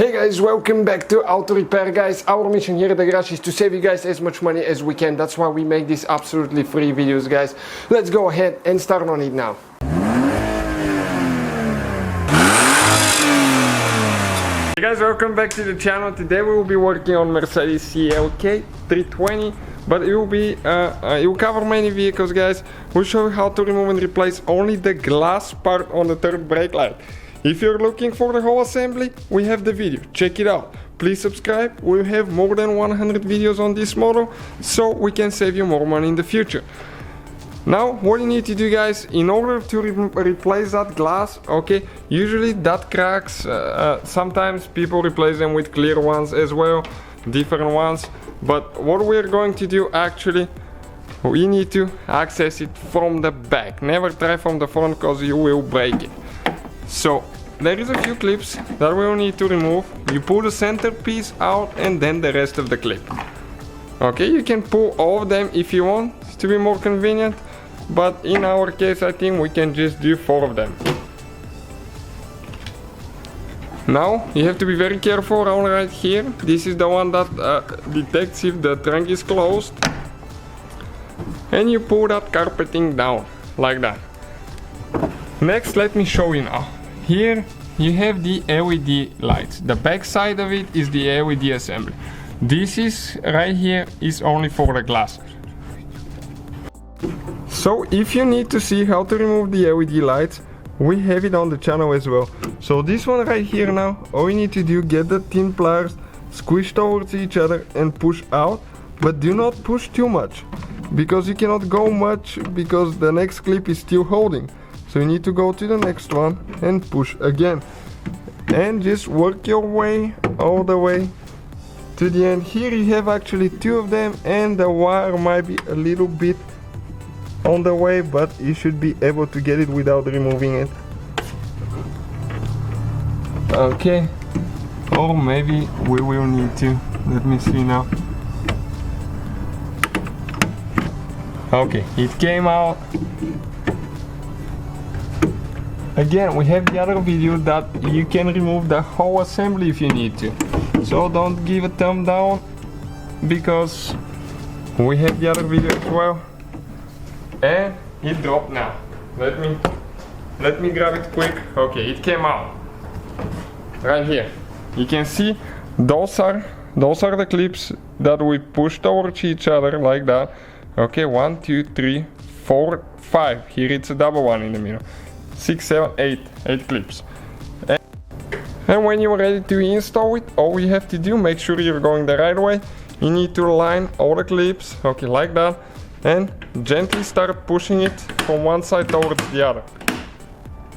Hey guys, welcome back to Auto Repair. Guys, our mission here at the garage is to save you guys as much money as we can. That's why we make these absolutely free videos, guys. Let's go ahead and start on it now. Hey guys, welcome back to the channel. Today we will be working on Mercedes CLK320, but it will cover many vehicles, guys. We'll show you how to remove and replace only the glass part on the third brake light. If you're looking for the whole assembly, we have the video, check it out. Please subscribe, we'll have more than 100 videos on this model, so we can save you more money in the future. Now, what you need to do, guys, in order to replace that glass, okay, usually that cracks, sometimes people replace them with clear ones as well, different ones, but what we're going to do actually, we need to access it from the back. Never try from the front because you will break it. So there is a few clips that we will need to remove. You pull the center piece out and then the rest of the clip. Okay, you can pull all of them if you want to be more convenient, but in our case I think we can just do 4 of them. Now you have to be very careful around right here. This is the one that detects if the trunk is closed, and you pull that carpeting down like that. Next, let me show you now. Here you have the LED lights. The back side of it is the LED assembly. This is right here is only for the glass. So if you need to see how to remove the LED lights, we have it on the channel as well. So this one right here now, all you need to do, get the thin pliers, squish towards each other and push out, but do not push too much, because you cannot go much because the next clip is still holding. So you need to go to the next one and push again. And just work your way all the way to the end. Here you have actually 2 of them and the wire might be a little bit on the way, but you should be able to get it without removing it. Okay. Or maybe we will need to. Let me see now. Okay, it came out. Again, we have the other video that you can remove the whole assembly if you need to. So don't give a thumb down, because we have the other video as well. And it dropped now. Let me grab it quick. Okay, it came out. Right here. You can see those are the clips that we push towards each other like that. Okay, 1, 2, 3, 4, 5. Here it's a double one in the middle. 6, 7, 8 clips. And when you're ready to install it, all you have to do, make sure you're going the right way. You need to line all the clips, okay, like that, and gently start pushing it from one side towards the other.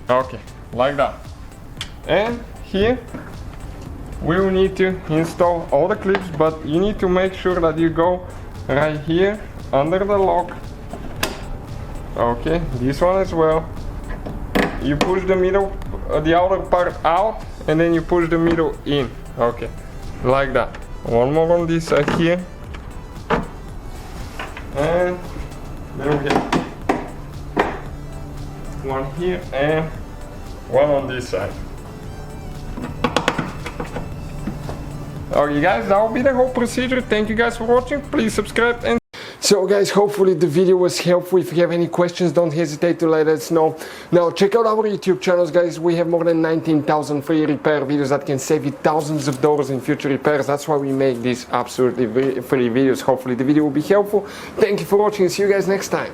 Okay, like that. And here we will need to install all the clips, but you need to make sure that you go right here under the lock. Okay, this one as well. You push the middle, the outer part out, and then you push the middle in. Okay, like that. One more on this side here. And then we have one here and one on this side. Okay guys, that will be the whole procedure. Thank you guys for watching. Please subscribe and so guys, hopefully the video was helpful. If you have any questions, don't hesitate to let us know. Now check out our YouTube channels, guys. We have more than 19,000 free repair videos that can save you thousands of dollars in future repairs. That's why we make these absolutely free videos. Hopefully the video will be helpful. Thank you for watching. See you guys next time.